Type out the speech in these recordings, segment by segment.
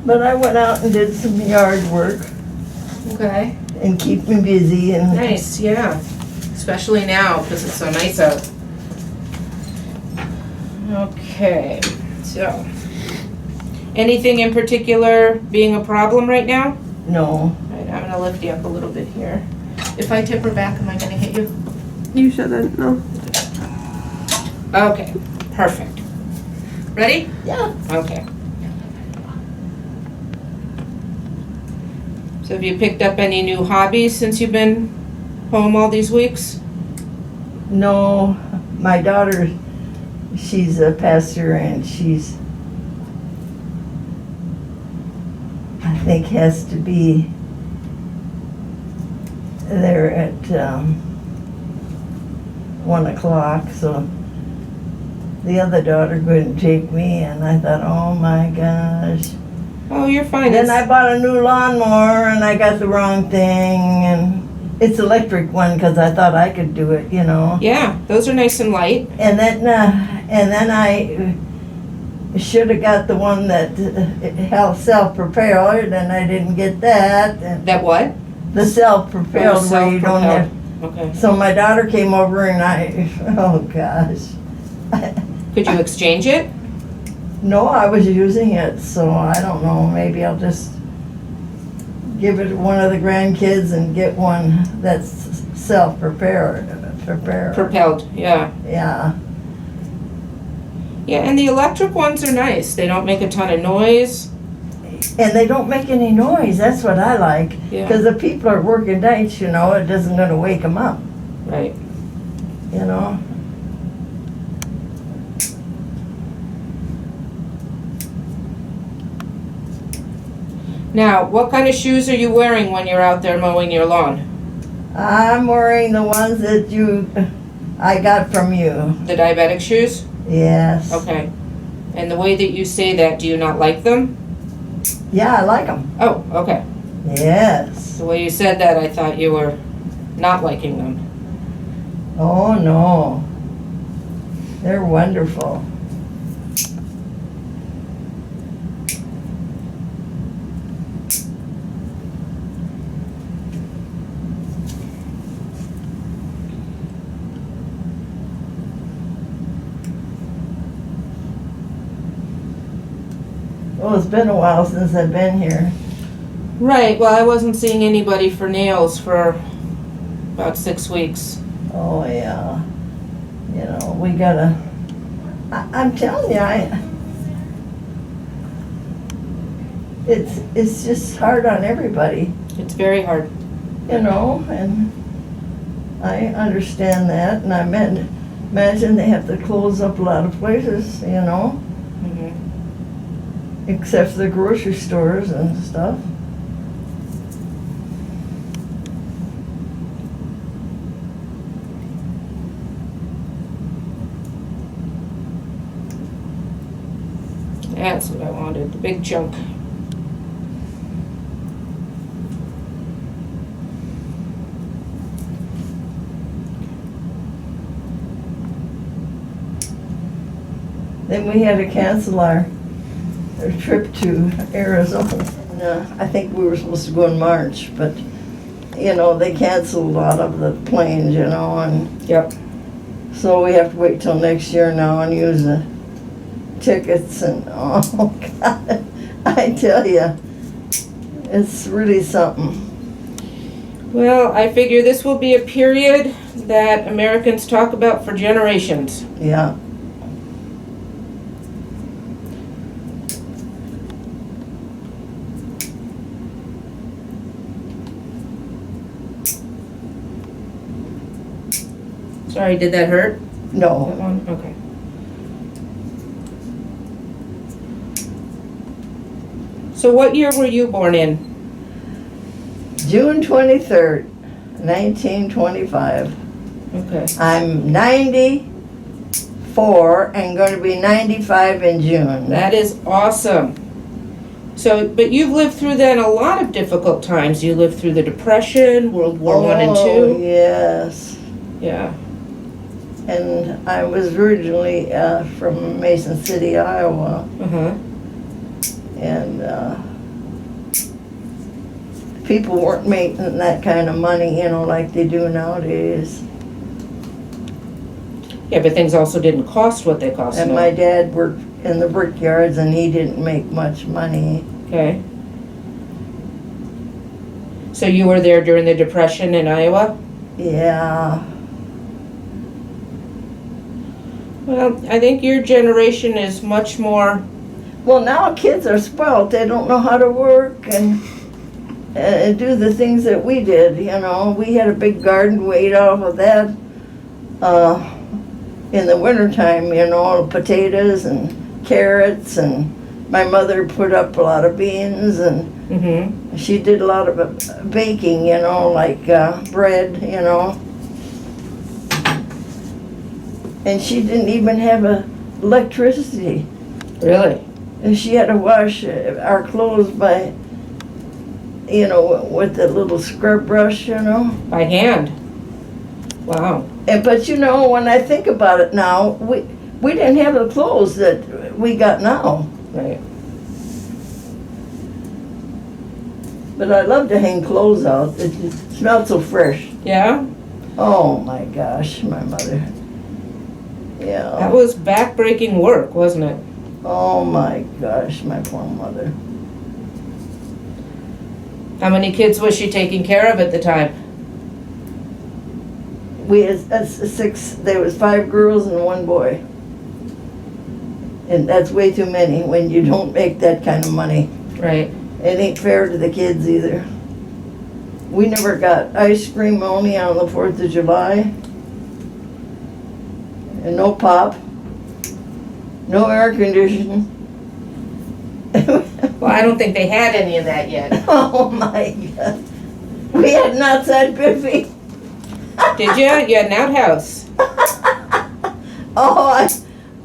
But I went out and did some yard work Okay. and keep me busy and Nice, yeah. Especially now, because it's so nice out. Okay, so. Anything in particular being a problem right now? no. All right, I'm gonna lift you up a little bit here. If I tip her back, am I gonna hit you? You shouldn't, no. Okay, perfect. Ready? Yeah. Okay. So have you picked up any new hobbies since you've been home all these weeks? No, my daughter, she's a pastor and she's, I think, has to be there at 1 o'clock, so the other daughter couldn't take me, and I thought, oh my gosh. Oh, you're fine. Then I bought a new lawnmower and I got the wrong thing, and it's electric one because I thought I could do it, you know. Yeah, those are nice and light. And then I should have got the one that held self-propelled, and I didn't get that. And That what? the self-propelled where you don't have. Okay. So my daughter came over and oh gosh. Could you exchange it? No, I was using it, so I don't know, maybe I'll just give it to one of the grandkids and get one that's self-propelled. Propelled, yeah. Yeah. Yeah, and the electric ones are nice. They don't make a ton of noise. And they don't make any noise, that's what I like. Yeah. Because the people are working nights, you know, it isn't gonna wake them up, Right. you know? Now, what kind of shoes are you wearing when you're out there mowing your lawn? I'm wearing the ones that I got from you. The diabetic shoes? Yes. Okay. And the way that you say that, do you not like them? Yeah, I like them. Oh, okay. Yes. The way you said that, I thought you were not liking them. Oh, no. They're wonderful. Well, it's been a while since I've been here. Right, well, I wasn't seeing anybody for nails for about 6 weeks. Oh, yeah. You know, we gotta, I'm telling you, it's just hard on everybody, It's very hard. you know, and I understand that, and I imagine they have to close up a lot of places, you know, Mhm. except for the grocery stores and stuff. That's what I wanted, the big chunk. Then we had to cancel our trip to Arizona. I think we were supposed to go in March, but, you know, they canceled a lot of the planes, you know, and Yep. so we have to wait till next year now and use the tickets and, oh, God, I tell you, it's really something. Well, I figure this will be a period that Americans talk about for generations. Yeah. Sorry, did that hurt? That No, one? Okay. So what year were you born in? June 23rd, 1925. Okay. I'm 94 and going to be 95 in June. That is awesome. So, but you've lived through then a lot of difficult times. You lived through the Depression, World War I and Oh, II. yes. Yeah. And I was originally from Mason City, Iowa. Uh-huh. And people weren't making that kind of money, you know, like they do nowadays. Yeah, but things also didn't cost what they cost And now. my dad worked in the brickyards and he didn't make much money. Okay. So you were there during the Depression in Iowa? Yeah. Well, I think your generation is much more, Well, now kids are spoiled. They don't know how to work and do the things that we did, you know. We had a big garden. We ate off of that in the wintertime, you know, potatoes and carrots. And my mother put up a lot of beans, and she did a lot of baking, you know, like bread, you know. And she didn't even have electricity. really? And she had to wash our clothes by, you know, with the little scrub brush, you know. By hand? Wow. But you know, when I think about it now, we didn't have the clothes that we got now. Right. But I love to hang clothes out. It smelled so fresh. Yeah? Oh my gosh, my mother. That Yeah. was back-breaking work, wasn't it? Oh my gosh, my poor mother. How many kids was she taking care of at the time? We had 6, there was 5 girls and 1 boy. And that's way too many when you don't make that kind of money. Right. It ain't fair to the kids either. We never got ice cream only on the 4th of July. And no pop. No air conditioning. Well, I don't think they had any of that yet. Oh my God. We had an outside buffet. Did you? You had an outhouse. Oh,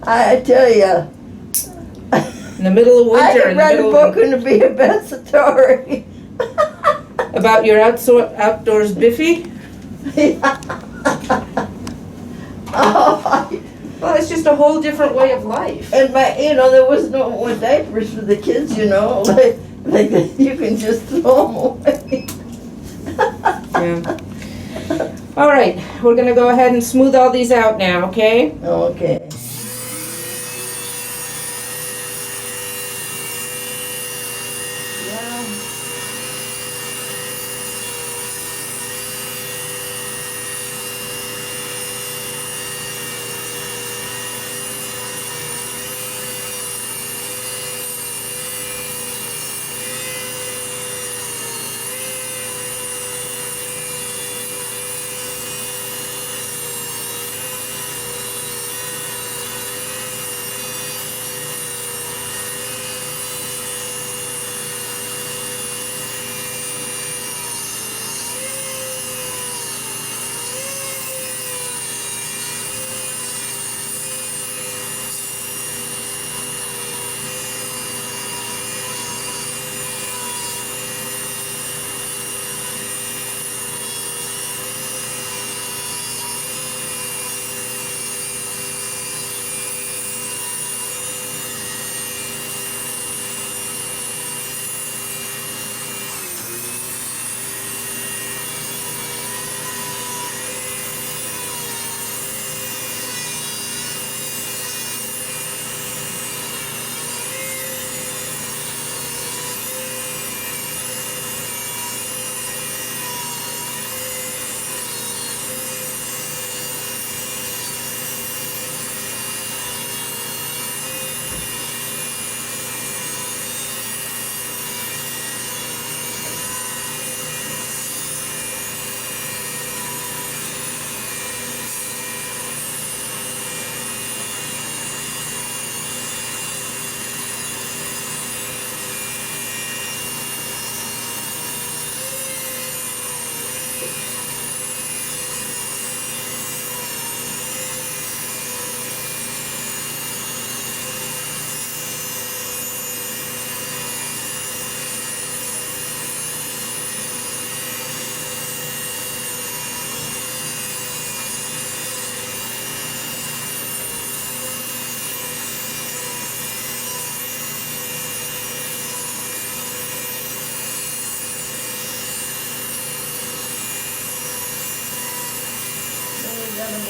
I tell you. In the middle of I winter. could In the write a middle book of, and it'd be a best story. about your outdoors biffy? Oh, Well, it's just a whole different way of life. and you know, there was no more diapers for the kids, you know, like you can just throw them away. Yeah. All right, we're gonna go ahead and smooth all these out now, okay? Okay.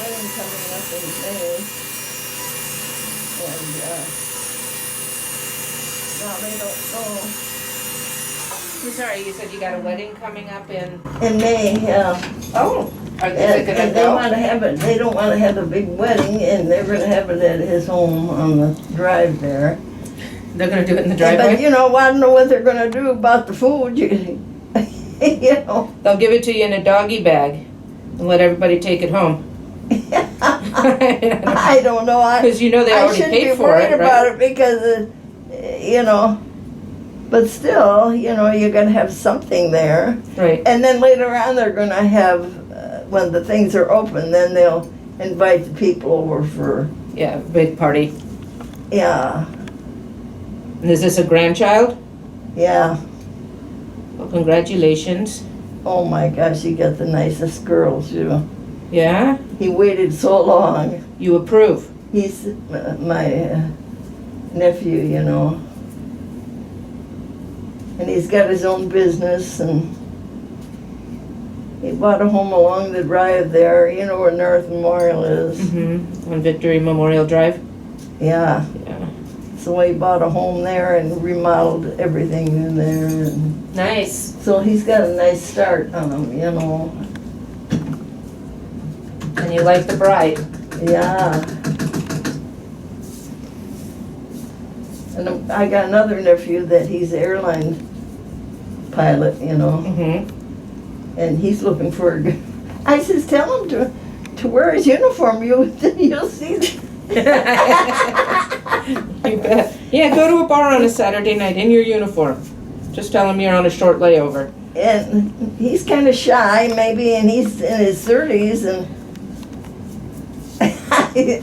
wedding coming up in May. And, well, they don't know. I'm sorry, you said you got a wedding coming up in... In May, yeah. Oh, is it And gonna they go? want to have it, they don't want to have a big wedding, and they're going to have it at his home on the drive there. They're gonna do it in the But, driveway? you know, I don't know what they're going to do about the food, you know. They'll give it to you in a doggy bag and let everybody take it home. I don't know. Because you know they already paid for it, I shouldn't be worried about right? it because, you know, but still, you know, you're going to have something there. Right. And then later on, they're going to have, when the things are open, then they'll invite the people over for, Yeah, big party. yeah, And is this a grandchild? yeah. Well, congratulations. Oh my gosh, you got the nicest girls, you know. Yeah? He waited so long. You approve? He's my nephew, you know. And he's got his own business, and he bought a home along the drive there, you know where North Memorial is. Mm-hmm. On Victory Memorial Drive? Yeah. Yeah. So he bought a home there and remodeled everything in there. And Nice. so he's got a nice start on him, you know. And you like the bride? Yeah. And I got another nephew that he's an airline pilot, you know, Mm-hmm. and he's looking for a good. I says, tell him to wear his uniform. You'll see. You bet. Yeah, go to a bar on a Saturday night in your uniform. Just tell them you're on a short layover. And he's kind of shy, maybe, and he's in his 30s, and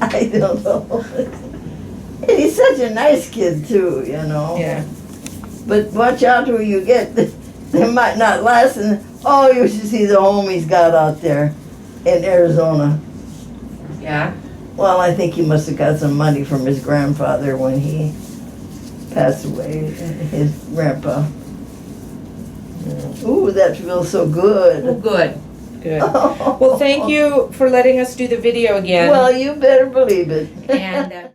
I don't know. And he's such a nice kid too, you know. Yeah. But watch out who you get. They might not last. And oh, you should see the home he's got out there in Arizona. Yeah? Well, I think he must have got some money from his grandfather when he passed away. His grandpa. Ooh, that feels so Oh, good. good. Good. Well, thank you for letting us do the video again. Well, you better believe it. And